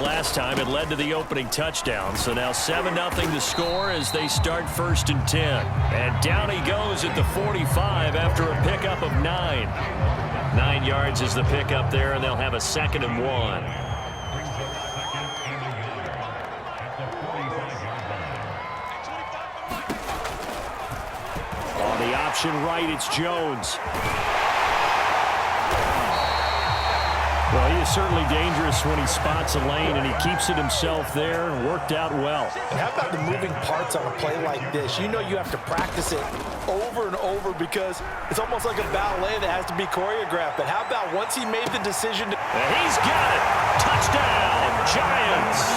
Last time it led to the opening touchdown, so now 7-0 to score as they start 1st and 10. And down he goes at the 45 after a pickup of 9. 9 yards is the pickup there, and they'll have a 2nd and 1. On the option right, it's Jones. Well, he is certainly dangerous when he spots a lane, and he keeps it himself there and worked out well. And how about the moving parts on a play like this? You know you have to practice it over and over because it's almost like a ballet that has to be choreographed. But how about once he made the decision to... And he's got it! Touchdown, Giants!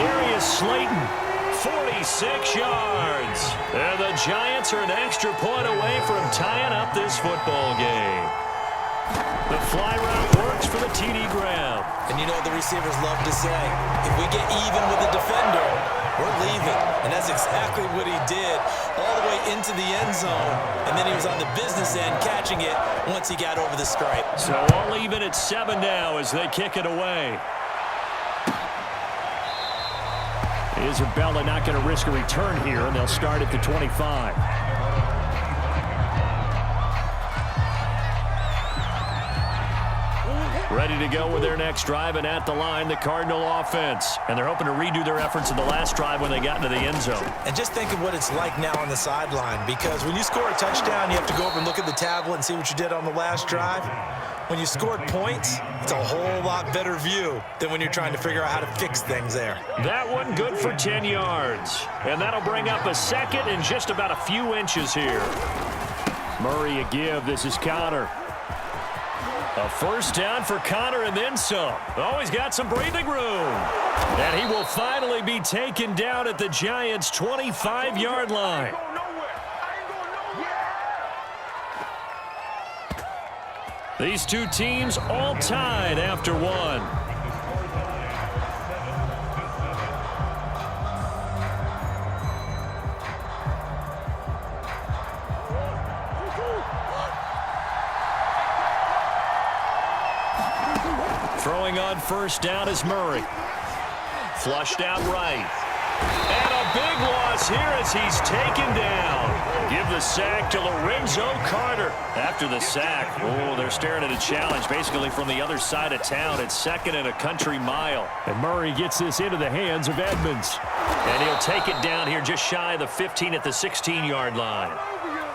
Darius Slayton, 46 yards. And the Giants are an extra point away from tying up this football game. The fly route works for the TD Graham. And you know what the receivers love to say? If we get even with the defender, we're leaving. And that's exactly what he did all the way into the end zone. And then he was on the business end catching it once he got over the stripe. So all even at 7 now as they kick it away. Isabella not going to risk a return here, and they'll start at the 25. Ready to go with their next drive, and at the line, the Cardinal offense. And they're hoping to redo their efforts in the last drive when they got into the end zone. And just think of what it's like now on the sideline, because when you score a touchdown, you have to go over and look at the tablet and see what you did on the last drive. When you scored points, it's a whole lot better view than when you're trying to figure out how to fix things there. That one good for 10 yards. And that'll bring up a 2nd and just about a few inches here. Murray a give. This is Connor. A 1st down for Connor and then some. Oh, he's got some breathing room. And he will finally be taken down at the Giants' 25-yard line. These two teams all tied after one. Throwing on 1st down is Murray. Flushed out right. And a big loss here as he's taken down. Give the sack to Lorenzo Carter. After the sack, oh, they're staring at a challenge basically from the other side of town. It's 2nd and a country mile. And Murray gets this into the hands of Edmonds. And he'll take it down here just shy of the 15 at the 16-yard line.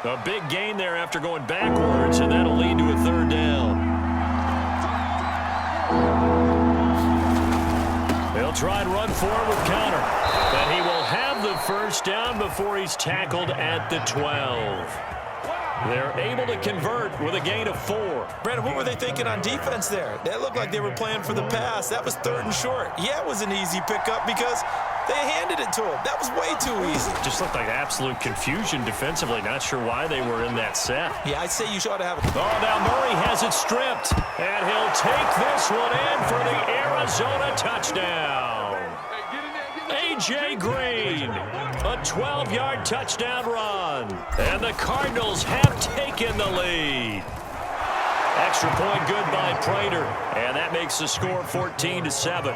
A big gain there after going backwards, and that'll lead to a 3rd down. They'll try and run forward with Connor. But he will have the 1st down before he's tackled at the 12. They're able to convert with a gain of 4. Brandon, what were they thinking on defense there? They looked like they were playing for the pass. That was 3rd and short. Yeah, it was an easy pickup because they handed it to him. That was way too easy. Just looked like absolute confusion defensively. Not sure why they were in that set. Yeah, I'd say you should have it. Oh, now Murray has it stripped. And he'll take this one in for the Arizona touchdown. A.J. Green, a 12-yard touchdown run. And the Cardinals have taken the lead. Extra point good by Prater. And that makes the score 14-7.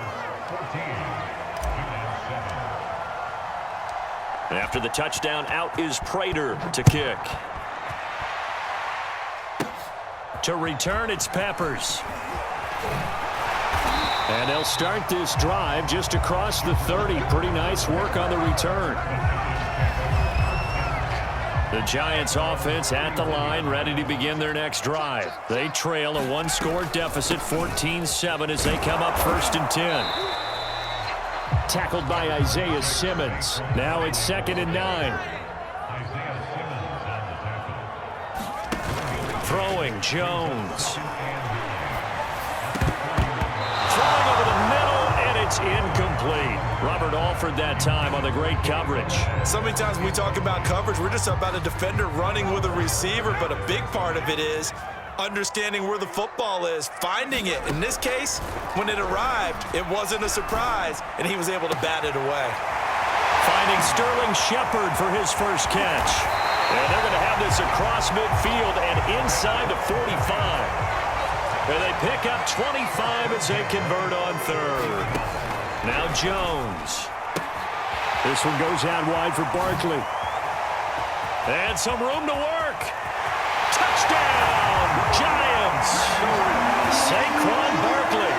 After the touchdown, out is Prater to kick. To return, it's Peppers. And they'll start this drive just across the 30. Pretty nice work on the return. The Giants offense at the line, ready to begin their next drive. They trail a 1-score deficit, 14-7 as they come up 1st and 10. Tackled by Isaiah Simmons. Now it's 2nd and 9. Throwing Jones. Throwing over the middle, and it's incomplete. Robert Alford that time on the great coverage. So many times when we talk about coverage, we're just about a defender running with a receiver, but a big part of it is understanding where the football is, finding it. In this case, when it arrived, it wasn't a surprise, and he was able to bat it away. Finding Sterling Shepard for his first catch. And they're going to have this across midfield and inside the 45. And they pick up 25 as they convert on third. Now Jones. This one goes out wide for Barkley. And some room to work. Touchdown, Giants. Saquon Barkley,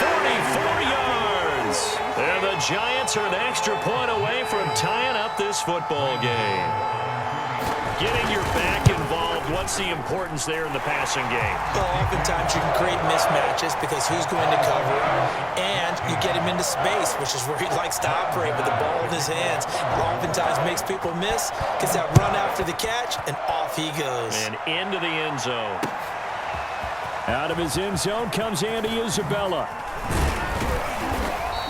44 yards. And the Giants are an extra point away from tying up this football game. Getting your back involved, what's the importance there in the passing game? Well, oftentimes you can create mismatches because who's going to cover, and you get him into space, which is where he likes to operate with the ball in his hands. Oftentimes makes people miss, gets that run after the catch, and off he goes. And into the end zone. Out of his end zone comes Andy Isabella.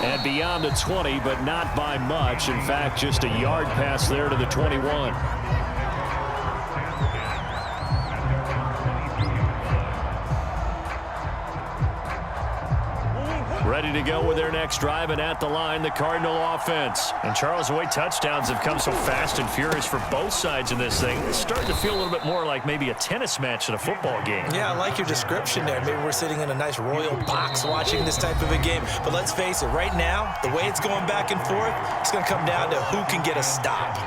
And beyond the 20, but not by much. In fact, just a yard pass there to the 21. Ready to go with their next drive, and at the line, the Cardinal offense. And Charles, the way touchdowns have come so fast and furious for both sides in this thing, it's starting to feel a little bit more like maybe a tennis match than a football game. Yeah, I like your description there. Maybe we're sitting in a nice royal box watching this type of a game. But let's face it, right now, the way it's going back and forth, it's going to come down to who can get a stop.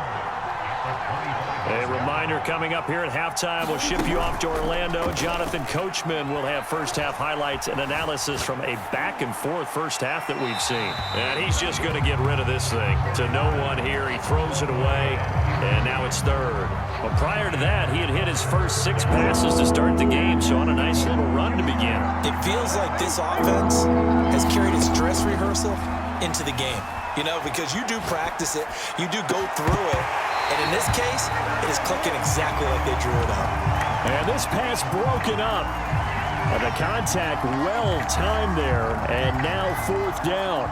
A reminder coming up here at halftime, we'll ship you off to Orlando. Jonathan Coachman will have first-half highlights and analysis from a back-and-forth first half that we've seen. And he's just going to get rid of this thing. To no one here, he throws it away, and now it's third. Well, prior to that, he had hit his first 6 passes to start the game, so on a nice little run to begin. It feels like this offense has carried its dress rehearsal into the game. You know, because you do practice it, you do go through it, and in this case, it is clicking exactly like they drew it up. And this pass broken up. And the contact well-timed there, and now 4th down.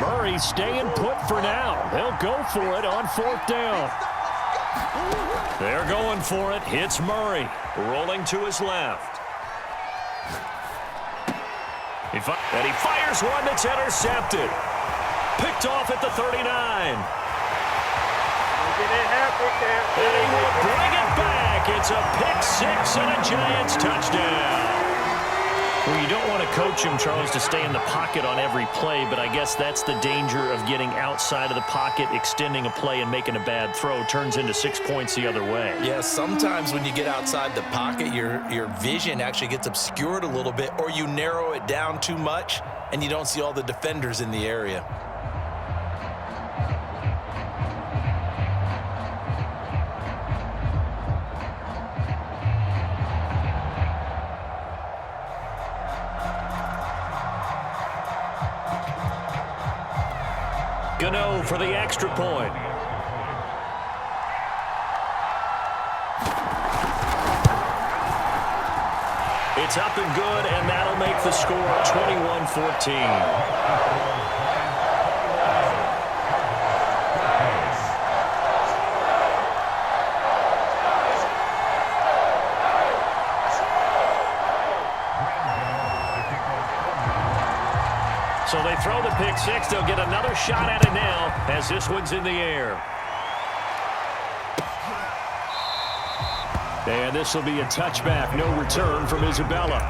Murray staying put for now. They'll go for it on 4th down. They're going for it. Hits Murray. Rolling to his left. And he fires one that's intercepted. Picked off at the 39. And he will bring it back. It's a pick 6 and a Giants touchdown. Well, you don't want to coach him, Charles, to stay in the pocket on every play, but I guess that's the danger of getting outside of the pocket, extending a play, and making a bad throw. Turns into 6 points the other way. Yeah, sometimes when you get outside the pocket, your vision actually gets obscured a little bit, or you narrow it down too much, and you don't see all the defenders in the area. Gano for the extra point. It's up and good, and that'll make the score 21-14. So they throw the pick 6. They'll get another shot at it now as this one's in the air. And this will be a touchback. No return from Isabella.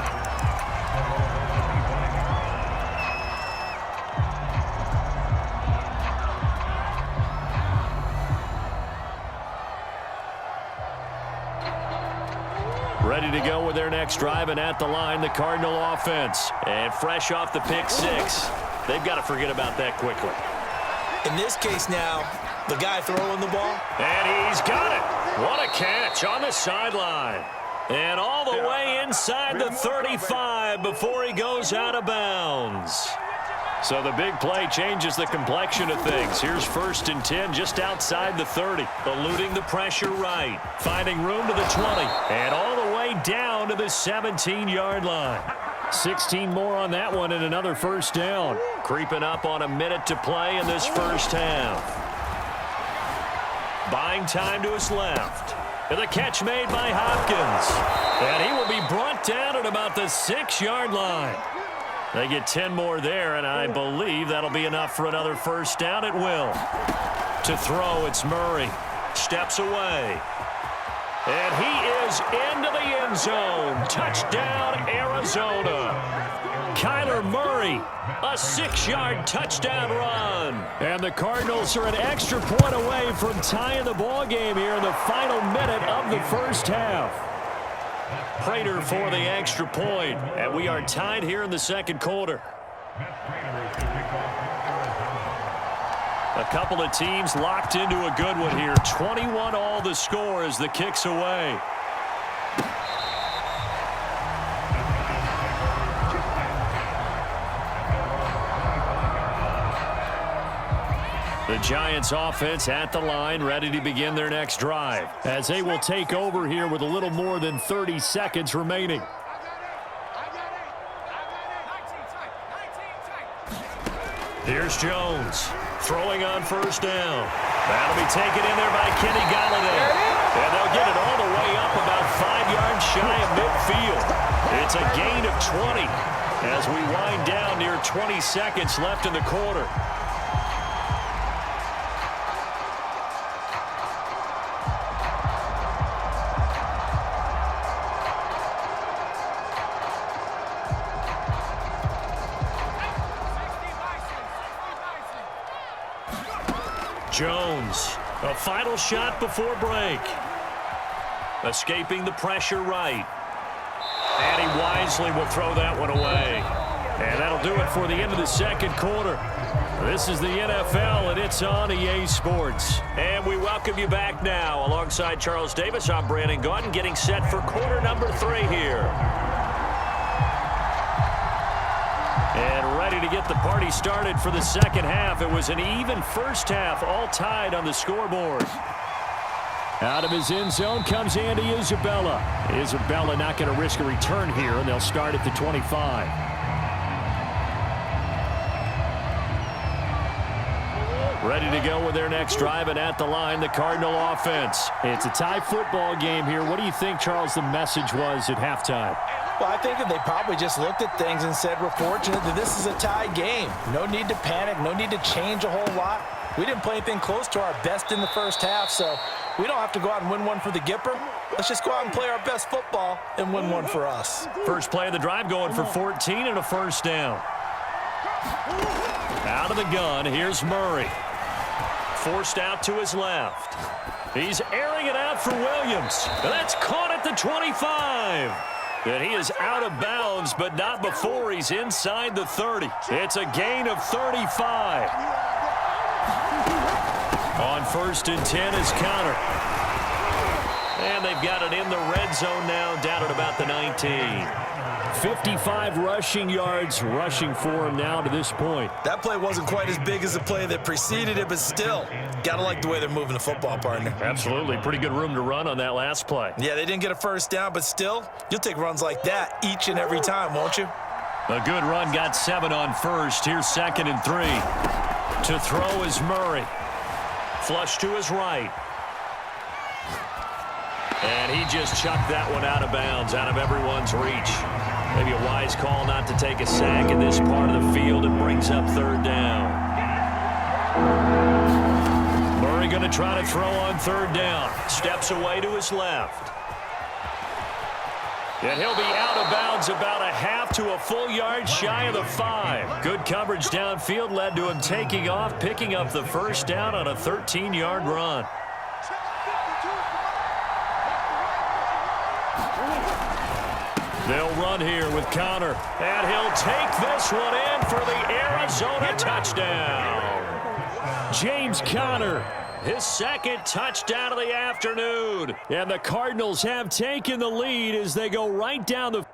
Ready to go with their next drive, and at the line, the Cardinal offense. And fresh off the pick 6, they've got to forget about that quickly. In this case now, the guy throwing the ball. And he's got it. What a catch on the sideline. And all the way inside the 35 before he goes out of bounds. So the big play changes the complexion of things. Here's 1st and 10 just outside the 30. Eluding the pressure right. Finding room to the 20. And all the way down to the 17-yard line. 16 more on that one and another 1st down. Creeping up on a minute to play in this first half. Buying time to his left. And the catch made by Hopkins. And he will be brought down at about the 6-yard line. They get 10 more there, and I believe that'll be enough for another 1st down. It will. To throw, it's Murray. Steps away. And he is into the end end zone. Touchdown, Arizona. Kyler Murray, a 6-yard touchdown run. And the Cardinals are an extra point away from tying the ball game here in the final minute of the first half. Prater for the extra point, and we are tied here in the second quarter. A couple of teams locked into a good one here. 21 all the score as the kick's away. The Giants offense at the line, ready to begin their next drive, as they will take over here with a little more than 30 seconds remaining. Here's Jones, throwing on first down. That'll be taken in there by Kenny Golladay. And they'll get it all the way up about 5 yards shy of midfield. It's a gain of 20 as we wind down near 20 seconds left in the quarter. Jones, a final shot before break. Escaping the pressure right. And he wisely will throw that one away. And that'll do it for the end of the second quarter. This is the NFL, and it's on EA Sports. And we welcome you back now. Alongside Charles Davis, I'm Brandon Gaudin, getting set for quarter number 3 here. And ready to get the party started for the second half. It was an even first half, all tied on the scoreboard. Out of his end zone comes Andy Isabella. Isabella not going to risk a return here, and they'll start at the 25. Ready to go with their next drive, and at the line, the Cardinal offense. It's a tie football game here. What do you think, Charles, the message was at halftime? Well, I think that they probably just looked at things and said, we're fortunate that this is a tie game. No need to panic, no need to change a whole lot. We didn't play anything close to our best in the first half, so we don't have to go out and win one for the Gipper. Let's just go out and play our best football and win one for us. First play of the drive going for 14 and a first down. Out of the gun, here's Murray. Forced out to his left. He's airing it out for Williams. And that's caught at the 25. And he is out of bounds, but not before he's inside the 30. It's a gain of 35. On first and 10 is Connor. And they've got it in the red zone now, down at about the 19. 55 rushing yards rushing for him now to this point. That play wasn't quite as big as the play that preceded it, but still, got to like the way they're moving the football, partner. Absolutely. Pretty good room to run on that last play. Yeah, they didn't get a first down, but still, you'll take runs like that each and every time, won't you? A good run, got 7 on first. Here's 2nd and 3. To throw is Murray. Flush to his right. And he just chucked that one out of bounds, out of everyone's reach. Maybe a wise call not to take a sack in this part of the field. It brings up 3rd down. Murray going to try to throw on 3rd down. Steps away to his left. And he'll be out of bounds about a half to a full yard shy of the 5. Good coverage downfield led to him taking off, picking up the first down on a 13-yard run. They'll run here with Connor, and he'll take this one in for the Arizona touchdown. James Conner, his 2nd touchdown of the afternoon. And the Cardinals have taken the lead as they go right down the